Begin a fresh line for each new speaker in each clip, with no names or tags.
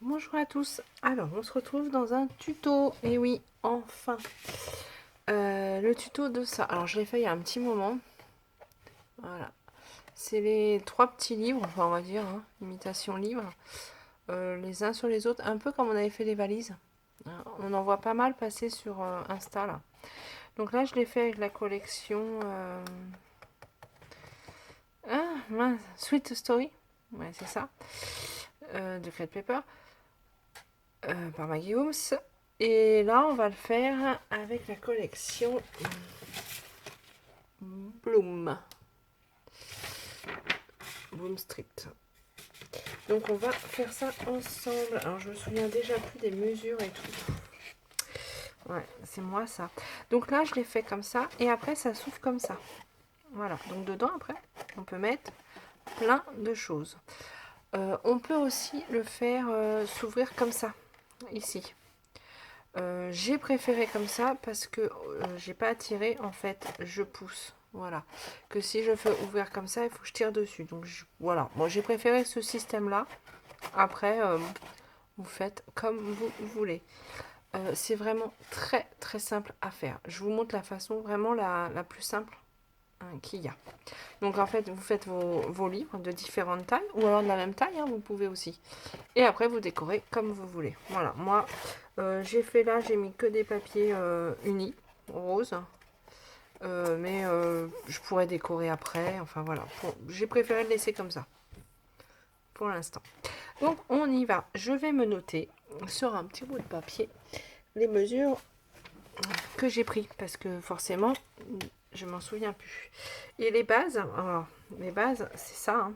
Bonjour à tous. Alors, on se retrouve dans un tuto. Et oui, enfin. Le tuto de ça. Alors, je l'ai fait il y a un petit moment. Voilà. C'est les 3 petits livres, enfin, on va dire, hein, imitation livre. Les uns sur les autres, un peu comme on avait fait les valises. On en voit pas mal passer sur Insta, là. Donc là, je l'ai fait avec la collection... Ah, mince, Sweet Story. Ouais, c'est ça. De Crate Paper. Par Maggie Holmes. Et là, on va le faire avec la collection Bloom. Bloom Street. Donc, on va faire ça ensemble. Alors, je me souviens déjà plus des mesures et tout. Ouais, c'est moi ça. Donc là, je l'ai fait comme ça. Et après, ça s'ouvre comme ça. Voilà. Donc, dedans, après, on peut mettre plein de choses. On peut aussi le faire s'ouvrir comme ça, ici. J'ai préféré comme ça parce que j'ai pas à tirer, en fait je pousse, voilà, que si je fais ouvrir comme ça il faut que je tire dessus, donc voilà, moi j'ai préféré ce système là. Après vous faites comme vous voulez. C'est vraiment très très simple à faire, je vous montre la façon vraiment la plus simple qu'il y a. Donc en fait vous faites vos livres de différentes tailles ou alors de la même taille, hein, vous pouvez aussi. Et après vous décorez comme vous voulez. Voilà, moi j'ai fait là, j'ai mis que des papiers unis, roses. Mais je pourrais décorer après. Enfin voilà, j'ai préféré le laisser comme ça pour l'instant. Donc on y va. Je vais me noter sur un petit bout de papier les mesures que j'ai pris parce que forcément je m'en souviens plus. Et les bases, alors, les bases c'est ça, hein.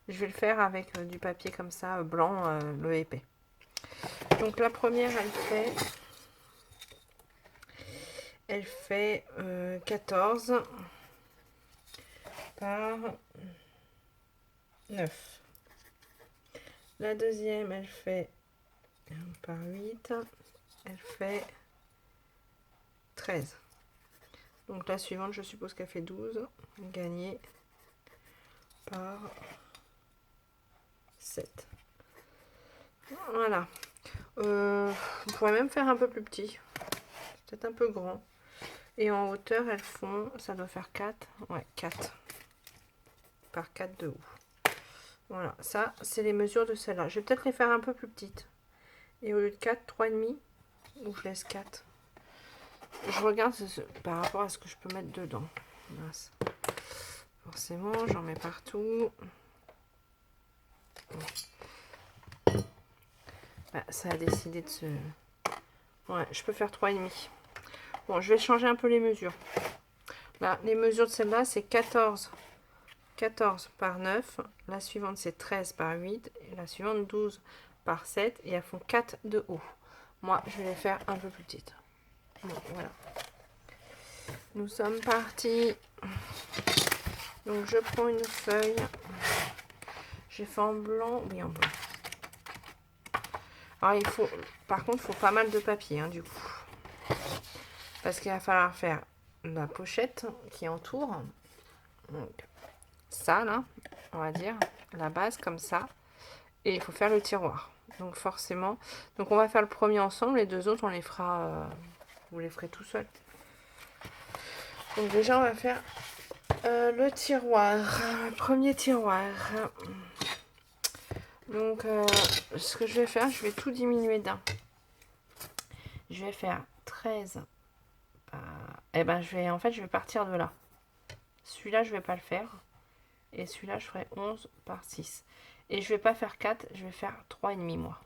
Je vais le faire avec du papier comme ça, blanc, le épais. Donc la première elle fait 14 par 9. La deuxième elle fait 1 par 8, elle fait 13. Donc la suivante, je suppose qu'elle fait 12, gagné par 7. Voilà. On pourrait même faire un peu plus petit, peut-être un peu grand. Et en hauteur, elles font, ça doit faire 4. Ouais, 4 par 4 de haut. Voilà, ça, c'est les mesures de celle-là. Je vais peut-être les faire un peu plus petites. Et au lieu de 4, 3,5, ou je laisse 4. Je regarde par rapport à ce que je peux mettre dedans. Mince. Forcément, j'en mets partout. Bah, ça a décidé de se... Ouais, je peux faire 3,5. Bon, je vais changer un peu les mesures. Là, les mesures de celle-là, c'est 14 par 9. La suivante, c'est 13 par 8. Et la suivante, 12 par 7. Et elles font 4 de haut. Moi, je vais les faire un peu plus petites. Bon, voilà. Nous sommes partis. Donc, je prends une feuille. J'ai fait en blanc. Oui, en blanc. Alors, par contre, il faut pas mal de papier, hein, du coup. Parce qu'il va falloir faire la pochette qui entoure. Donc, ça, là, on va dire, la base, comme ça. Et il faut faire le tiroir. Donc, forcément... Donc, on va faire le premier ensemble. Les deux autres, on les fera... vous les ferez tout seul. Donc, déjà, on va faire le tiroir. Premier tiroir. Donc, ce que je vais faire, je vais tout diminuer d'un. Je vais faire 13. Eh ben, en fait, je vais partir de là. Celui-là, je vais pas le faire. Et celui-là, je ferai 11 par 6. Et je vais pas faire 4, je vais faire 3,5 moi.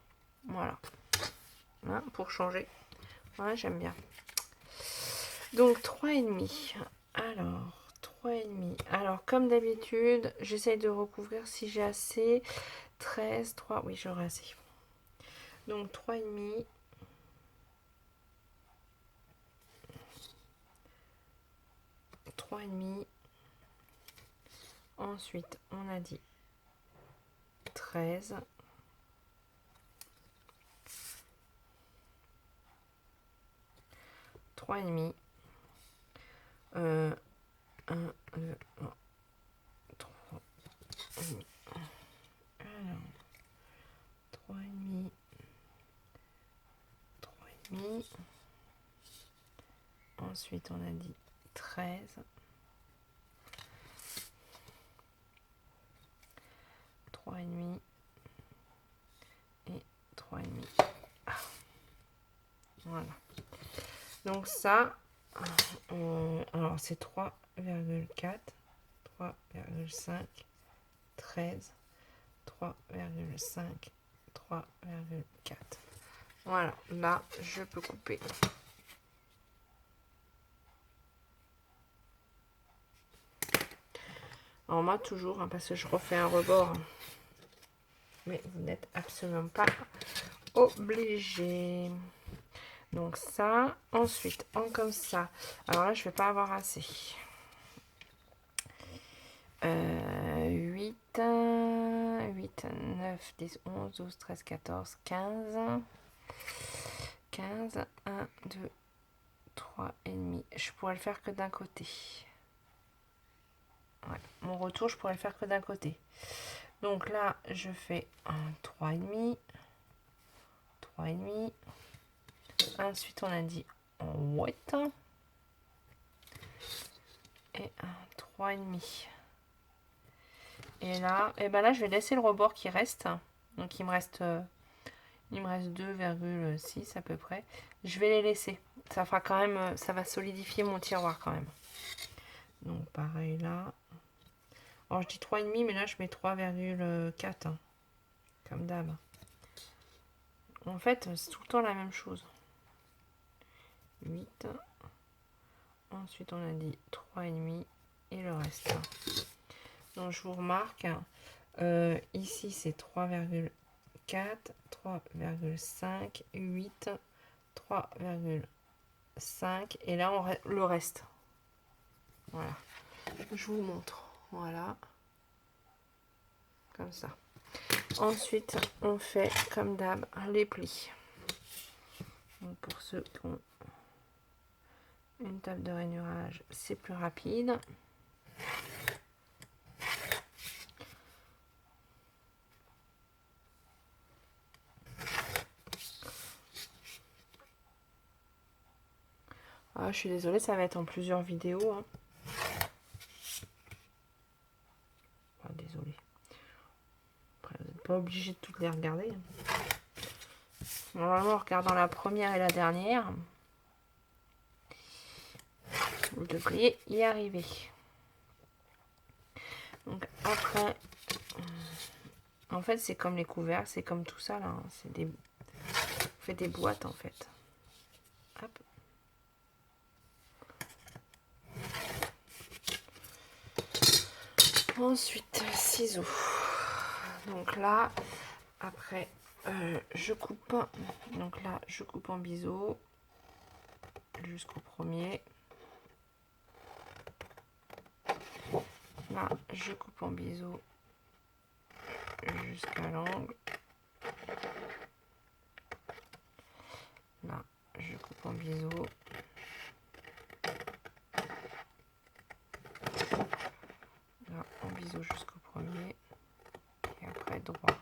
Voilà. Hein, pour changer. Ouais, j'aime bien. Donc, 3,5. Alors, 3,5. Alors, comme d'habitude, j'essaye de recouvrir si j'ai assez. 13, 3. Oui, j'aurai assez. Donc, 3,5. 3,5. Ensuite, on a dit 13. 3,5. 1, 2, 3. Alors, 3,5. 3,5. Ensuite, on a dit 13. 3,5 et 3,5. Voilà. Donc ça, alors c'est 3,4, 3,5, 13, 3,5, 3,4. Voilà, là, je peux couper. Alors moi, toujours, hein, parce que je refais un rebord. Mais vous n'êtes absolument pas obligé. Donc ça, ensuite, comme ça. Alors là, je vais pas avoir assez. 8, 8, 9, 10, 11, 12, 13, 14, 15. 15, 1, 2, 3 et demi. Je pourrais le faire que d'un côté. Ouais, mon retour, je pourrais le faire que d'un côté. Donc là, je fais un 3,5. 3,5. Ensuite, on a dit en 8. Et un 3,5. Et là, je vais laisser le rebord qui reste. Donc il me reste 2,6 à peu près. Je vais les laisser. Ça fera quand même, ça va solidifier mon tiroir quand même. Donc pareil là. Alors je dis 3,5, mais là je mets 3,4. Hein, comme d'hab. En fait, c'est tout le temps la même chose. 8. Ensuite, on a dit 3,5 et le reste. Donc, je vous remarque, ici, c'est 3,4, 3,5, 8, 3,5. Et là, on le reste. Voilà. Je vous montre. Voilà. Comme ça. Ensuite, on fait, comme d'hab, les plis. Donc, pour ceux qui ont une table de rainurage, c'est plus rapide. Ah, je suis désolée, ça va être en plusieurs vidéos. Hein. Ah, désolée. Après, vous n'êtes pas obligé de toutes les regarder. Hein. Normalement, en regardant la première et la dernière, vous devriez y arriver. Donc après, en fait, c'est comme les couverts, c'est comme tout ça là. Hein. C'est des, on fait des boîtes en fait. Hop. Ensuite, ciseaux. Donc là, après, je coupe. Donc là, je coupe en biseau jusqu'au premier. Là, je coupe en biseau jusqu'à l'angle. Là, je coupe en biseau. Là, en biseau jusqu'au premier. Et après, droit.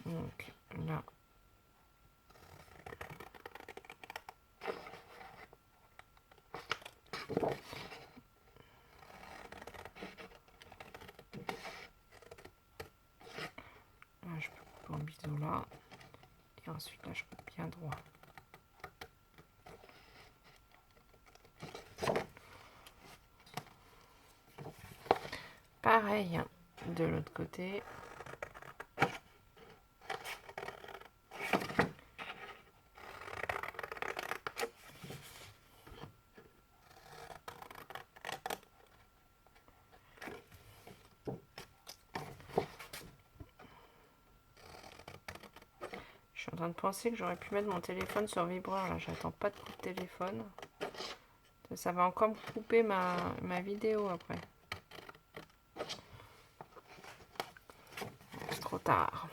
Donc là, je peux couper en biseau là. Et ensuite là, je coupe bien droit. Pareil de l'autre côté. Je suis en train de penser que j'aurais pu mettre mon téléphone sur vibreur. Là, j'attends pas de coup de téléphone. Ça va encore me couper ma vidéo après. C'est trop tard.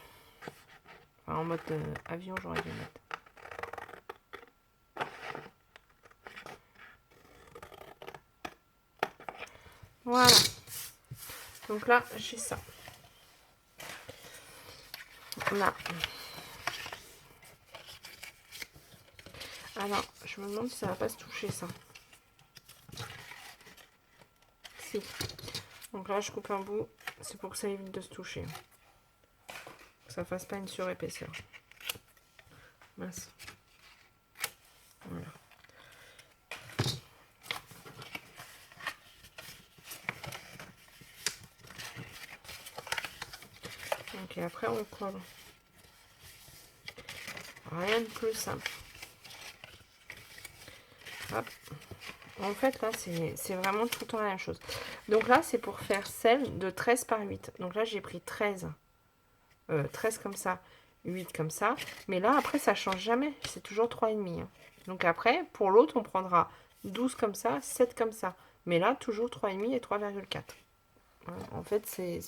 Enfin, en mode avion, j'aurais dû mettre. Voilà. Donc là, j'ai ça. Là. Alors, je me demande si ça va pas se toucher, ça. Si. Donc là, je coupe un bout. C'est pour que ça évite de se toucher. Que ça fasse pas une surépaisseur. Mince. Voilà. Ok, après on colle. Rien de plus simple. Hop. En fait, là, c'est vraiment tout le temps la même chose. Donc là, c'est pour faire celle de 13 par 8. Donc là, j'ai pris 13. 13 comme ça, 8 comme ça. Mais là, après, ça change jamais. C'est toujours 3,5. Hein. Donc après, pour l'autre, on prendra 12 comme ça, 7 comme ça. Mais là, toujours 3,5 et 3,4. Voilà. En fait, il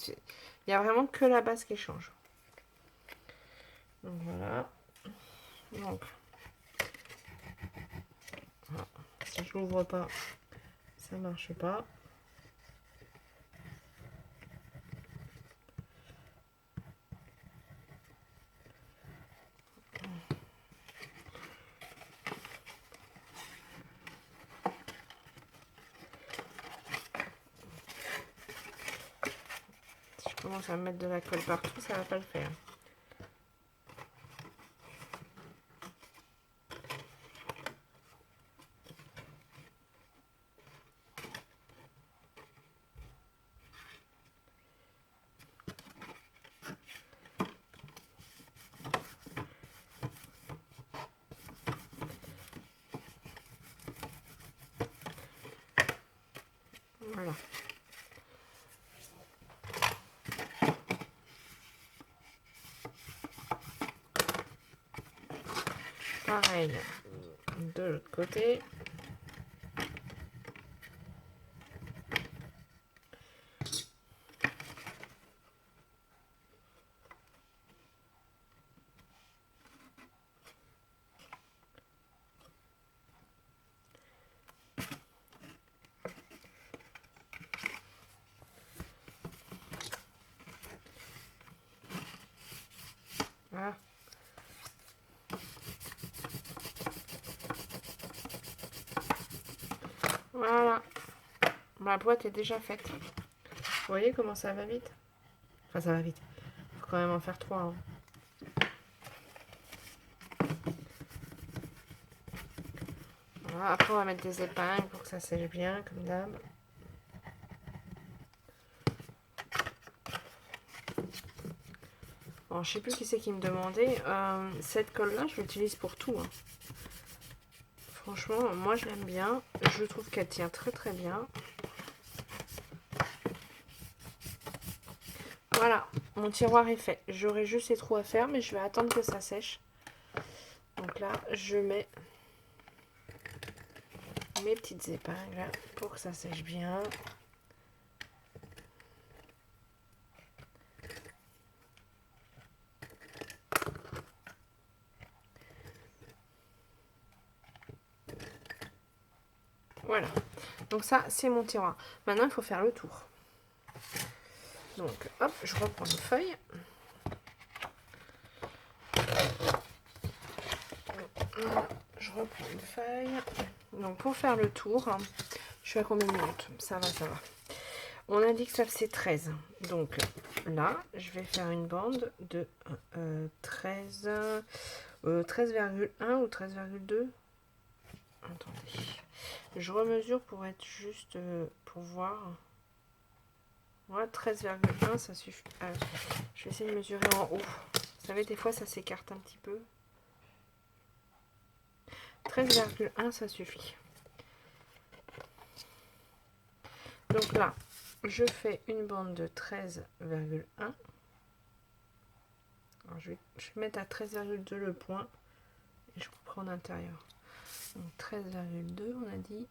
n'y a vraiment que la base qui change. Donc voilà. Donc, voilà. Si je l'ouvre pas, ça marche pas. Si je commence à mettre de la colle partout, ça va pas le faire. Voilà. Pareil de l'autre côté. Voilà. Voilà. Ma boîte est déjà faite. Vous voyez comment ça va vite? Enfin, ça va vite. Il faut quand même en faire 3. Hein. Voilà. Après, on va mettre des épingles pour que ça sèche bien, comme d'hab. Bon, je sais plus qui c'est qui me demandait. Cette colle-là, je l'utilise pour tout. Hein. Franchement, moi, je l'aime bien. Je trouve qu'elle tient très très bien. Voilà, mon tiroir est fait. J'aurai juste les trous à faire, mais je vais attendre que ça sèche. Donc là, je mets mes petites épingles pour que ça sèche bien. Voilà. Donc ça, c'est mon tiroir. Maintenant, il faut faire le tour. Donc, hop, je reprends une feuille. Je reprends une feuille. Donc, pour faire le tour, je suis à combien de minutes? Ça va, ça va. On a dit que ça faisait 13. Donc, là, je vais faire une bande de 13,1 ou 13,2. Attendez. Je remesure pour être juste, pour voir. Voilà, 13,1, ça suffit. Je vais essayer de mesurer en haut. Vous savez, des fois, ça s'écarte un petit peu. 13,1, ça suffit. Donc là, je fais une bande de 13,1. Alors, je vais mettre à 13,2 le point. Et je couperai en intérieur. Donc 13,2, on a dit.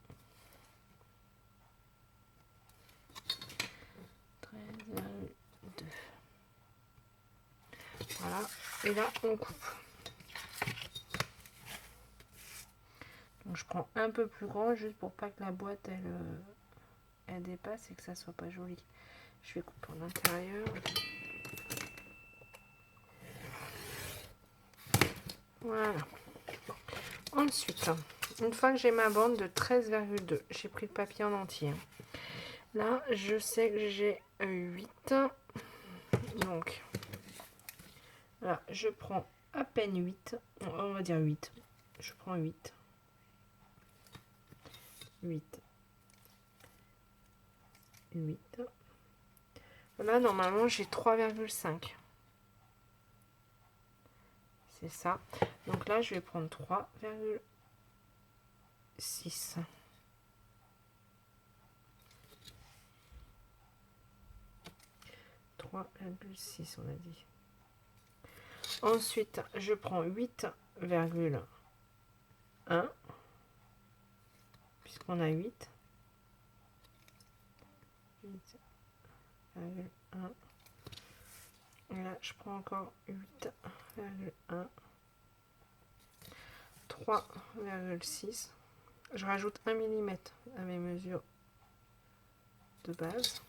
13,2. Voilà. Et là, on coupe. Donc je prends un peu plus grand juste pour pas que la boîte, elle... elle dépasse et que ça soit pas joli. Je vais couper en intérieur. Voilà. Ensuite, une fois que j'ai ma bande de 13,2, j'ai pris le papier en entier. Là, je sais que j'ai 8. Donc, là, je prends à peine 8. On va dire 8. Je prends 8. 8. 8. Là, normalement, j'ai 3,5. C'est ça. Donc là, je vais prendre 3,6. 3,6 on a dit. Ensuite, je prends 8,1 puisqu'on a 8. 8,1. Et là, je prends encore 8,1. 3,6. Je rajoute 1 mm à mes mesures de base.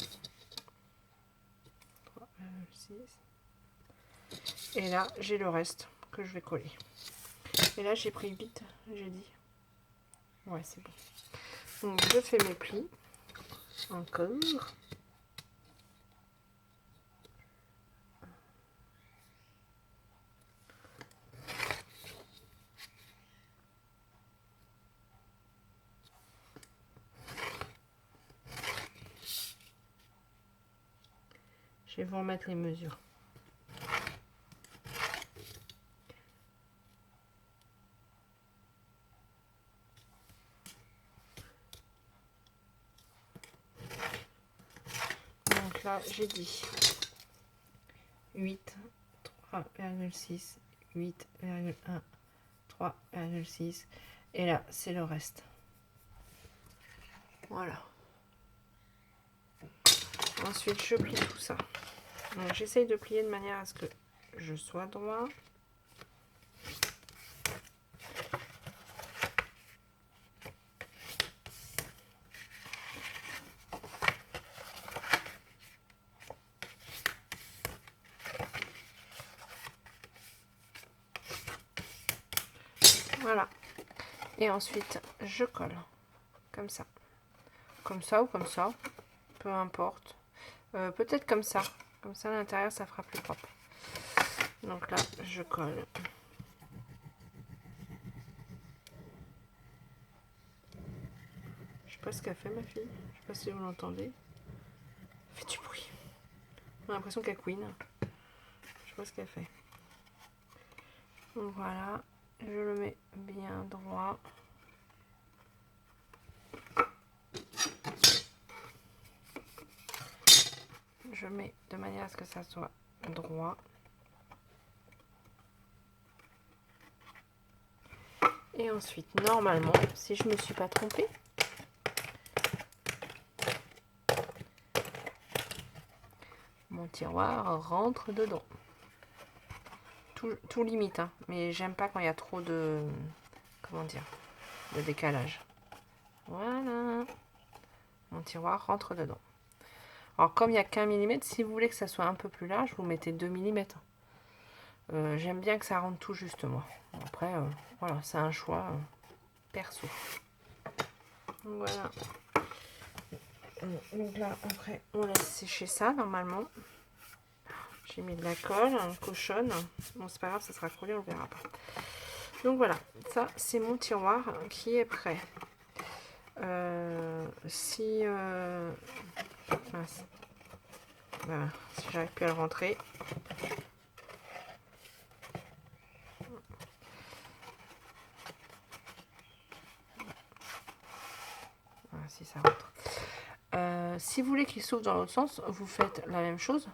3,6. Et là, j'ai le reste que je vais coller. Et là, j'ai pris 8, j'ai dit. Ouais, c'est bon. Donc, je fais mes plis. Encore. Je vais vous remettre les mesures. Donc là, j'ai dit 8, 3,6, 8,1, 3,6. Et là, c'est le reste. Voilà. Ensuite, je plie tout ça. Donc, j'essaye de plier de manière à ce que je sois droit. Voilà. Et ensuite, je colle. Comme ça. Comme ça ou comme ça. Peu importe. Peut-être comme ça. Comme ça, à l'intérieur, ça fera plus propre. Donc là, je colle. Je sais pas ce qu'elle fait, ma fille. Je sais pas si vous l'entendez. Elle fait du bruit. On a l'impression qu'elle couine. Je sais pas ce qu'elle fait. Donc voilà. Je le mets bien droit. Je mets de manière à ce que ça soit droit. Et ensuite, normalement, si je ne me suis pas trompée, mon tiroir rentre dedans. Tout limite, hein, mais j'aime pas quand il y a trop de, comment dire, de décalage. Voilà. Mon tiroir rentre dedans. Alors, comme il n'y a qu'un millimètre, si vous voulez que ça soit un peu plus large, vous mettez 2 mm. J'aime bien que ça rentre tout juste, moi. Après, voilà, c'est un choix perso. Voilà. Donc là, après, on laisse sécher ça, normalement. J'ai mis de la colle, cochonne. Bon, c'est pas grave, ça sera collé, on verra pas. Donc voilà, ça, c'est mon tiroir qui est prêt. Si... mince. Voilà, si j'arrive plus à le rentrer. Voilà, si ça rentre. Si vous voulez qu'il s'ouvre dans l'autre sens, vous faites la même chose,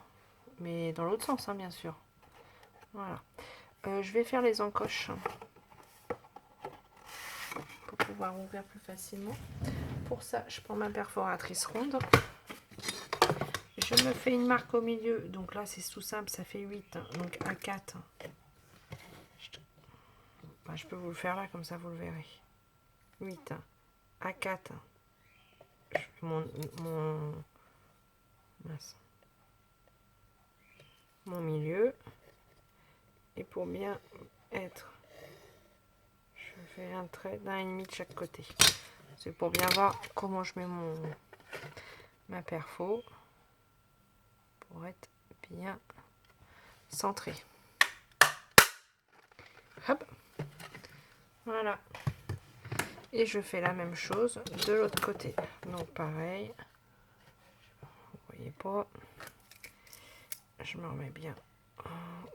mais dans l'autre sens, hein, bien sûr. Voilà. Je vais faire les encoches pour pouvoir ouvrir plus facilement. Pour ça, je prends ma perforatrice ronde. Je me fais une marque au milieu. Donc là, c'est tout simple, ça fait 8. Donc A4. Je peux vous le faire là, comme ça vous le verrez. 8. A4. je fais mon milieu. Et pour bien être, je fais un trait d'1,5 de chaque côté. C'est pour bien voir comment je mets ma perfo pour être bien centré. Hop, voilà. Et je fais la même chose de l'autre côté. Donc pareil, vous voyez pas, je me remets bien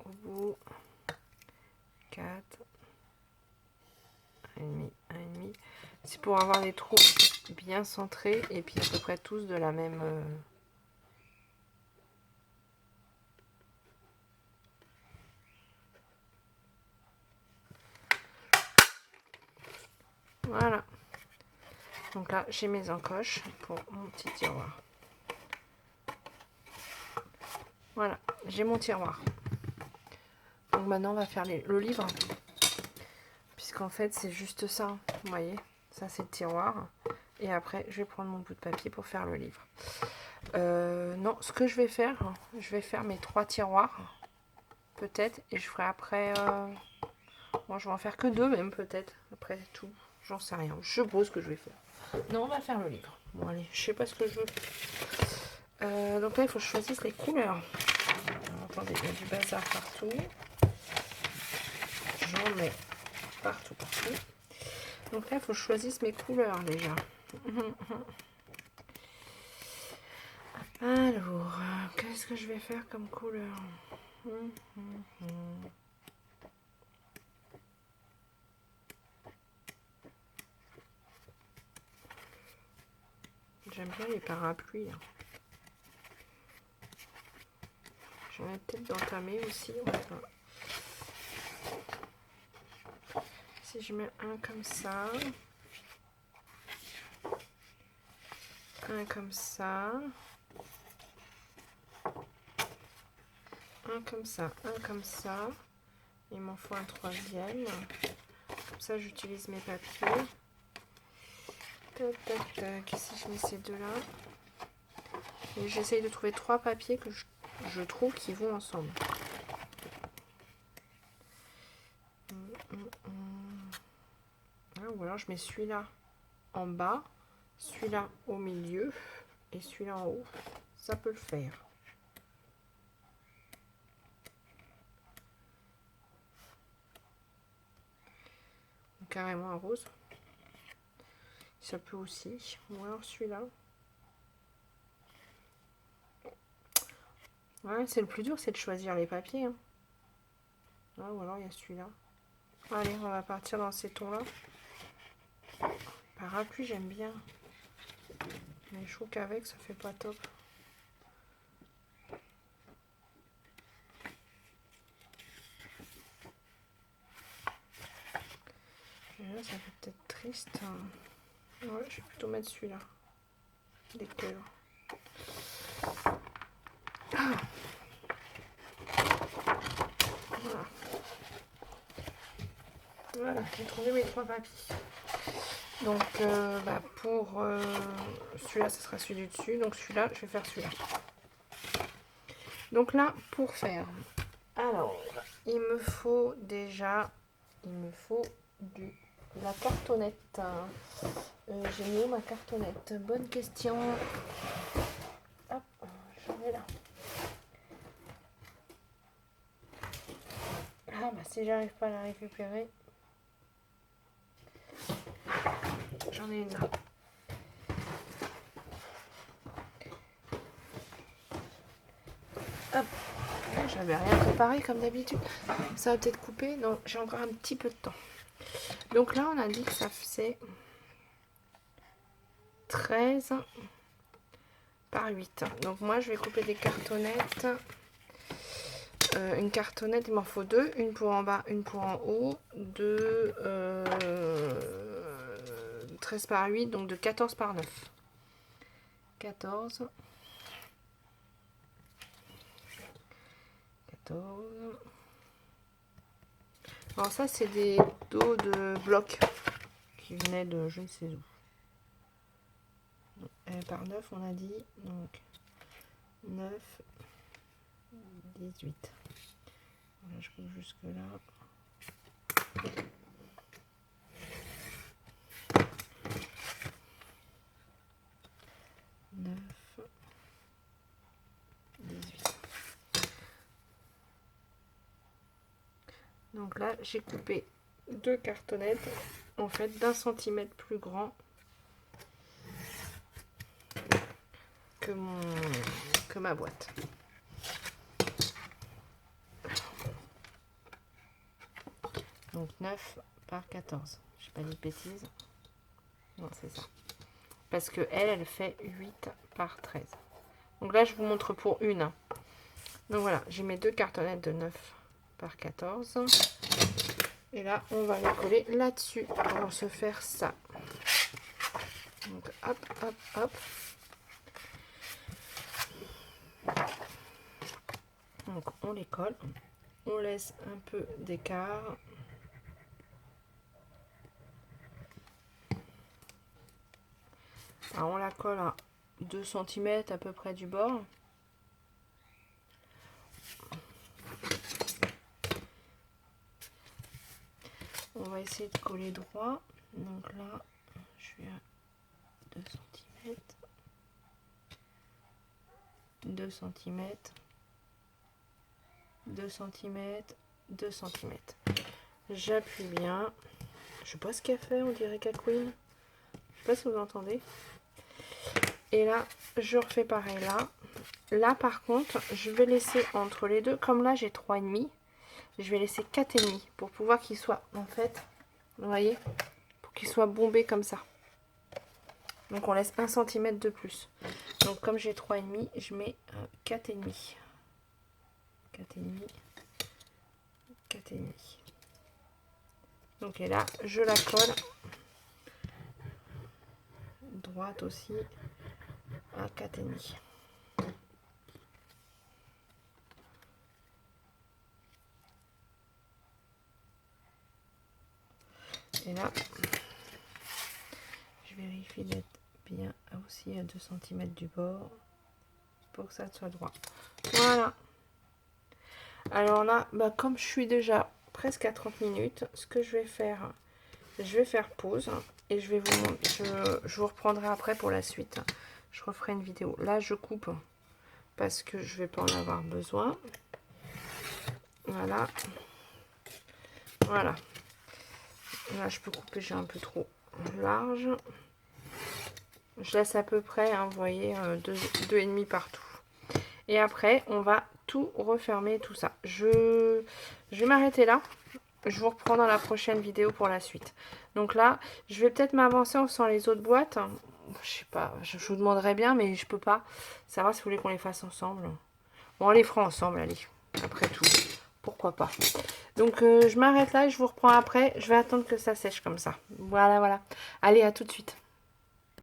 au bout. 4, 1,5. C'est pour avoir des trous bien centrés et puis à peu près tous de la même. Voilà. Donc là, j'ai mes encoches pour mon petit tiroir. Voilà, j'ai mon tiroir. Donc maintenant, on va faire le livre. Puisqu'en fait, c'est juste ça. Vous voyez, ça, c'est le tiroir. Et après, je vais prendre mon bout de papier pour faire le livre. Non, ce que je vais faire mes 3 tiroirs. Peut-être. Et je ferai après... Moi, je vais en faire que 2 même, peut-être. Après tout, j'en sais rien. Je sais pas ce que je vais faire. Non, on va faire le livre. Bon, allez, je sais pas ce que je veux. Donc là, il faut que je choisisse les couleurs. Alors, attendez, il y a du bazar partout. J'en mets partout. Donc là, il faut que je choisisse mes couleurs déjà. Alors, qu'est-ce que je vais faire comme couleur? J'aime bien les parapluies. J'en ai peut-être d'entamer aussi. Si je mets un comme ça, un comme ça, un comme ça, un comme ça, il m'en faut un 3e. Comme ça, j'utilise mes papiers. Tac, tac, tac. Ici, je mets ces deux-là. Et j'essaye de trouver 3 papiers que je trouve qui vont ensemble. Ou alors, je mets celui-là en bas, celui-là au milieu et celui-là en haut. Ça peut le faire. Ou carrément un rose. Ça peut aussi. Ou alors celui-là. Ouais, c'est le plus dur, c'est de choisir les papiers. Hein. Ah, ou alors il y a celui-là. Allez, on va partir dans ces tons-là. Parapluie, j'aime bien. Mais je trouve qu'avec, ça fait pas top. Et là, ça fait peut-être triste. Ouais, je vais plutôt mettre celui-là. Des cœurs. Ah. Voilà. Voilà, j'ai trouvé mes 3 papiers. Donc, pour celui-là, ce sera celui du dessus. Donc, celui-là, je vais faire celui-là. Donc là, pour faire... Alors, il me faut déjà... la cartonnette. J'ai mis où ma cartonnette? Bonne question. Hop, j'en ai là. Ah bah si j'arrive pas à la récupérer. J'en ai une là. Hop. J'avais rien préparé comme d'habitude. Ça va peut-être couper. Donc j'ai encore un petit peu de temps. Donc là, on a dit que ça faisait 13 par 8. Donc moi, je vais couper des cartonnettes. Une cartonnette, il m'en faut 2. Une pour en bas, une pour en haut. De 13 par 8, donc de 14 par 9. 14. 14. Alors ça, c'est des dos de blocs qui venaient de je ne sais où. par 9 on a dit, donc 9, 18. Voilà, je coupe jusque là. Donc là, j'ai coupé 2 cartonnettes, en fait, d'1 centimètre plus grand que ma boîte. Donc 9 par 14. Je pas dit de bêtises. Non, c'est ça. Parce que elle fait 8 par 13. Donc là, je vous montre pour une. Donc voilà, j'ai mes 2 cartonnettes de 9 par 14. Et là, on va les coller là-dessus pour se faire ça. Donc hop, hop, hop. Donc on les colle. On laisse un peu d'écart. Alors on la colle à 2 cm à peu près du bord. On va essayer de coller droit. Donc là, je suis à 2 cm. 2 cm. 2 cm. 2 cm. J'appuie bien. Je sais pas ce qu'elle fait, on dirait qu'Aquin. Je sais pas si vous entendez. Et là, je refais pareil là. Là, par contre, je vais laisser entre les deux, comme là, j'ai 3,5. Je vais laisser 4,5 pour pouvoir qu'il soit, en fait, vous voyez, pour qu'il soit bombé comme ça. Donc, on laisse 1 cm de plus. Donc, comme j'ai 3,5, je mets 4,5. 4,5. 4,5. Donc, et là, je la colle. Droite aussi. À 4,5. Et là, je vérifie d'être bien aussi à 2 cm du bord pour que ça soit droit. Voilà. Alors là, bah, comme je suis déjà presque à 30 minutes, ce que je vais faire pause et je vais je vous reprendrai après pour la suite. Je referai une vidéo. Là, je coupe parce que je vais pas en avoir besoin. Voilà. Voilà. Là, je peux couper, j'ai un peu trop large. Je laisse à peu près, hein, vous voyez, 2,5 partout. Et après, on va tout refermer, tout ça. Je vais m'arrêter là. Je vous reprends dans la prochaine vidéo pour la suite. Donc là, je vais peut-être m'avancer en faisant les autres boîtes. Je sais pas, je vous demanderai bien, mais je peux pas savoir si vous voulez qu'on les fasse ensemble. Bon, on les fera ensemble, allez. Après tout, pourquoi pas. Donc, je m'arrête là et je vous reprends après. Je vais attendre que ça sèche comme ça. Voilà, voilà. Allez, à tout de suite.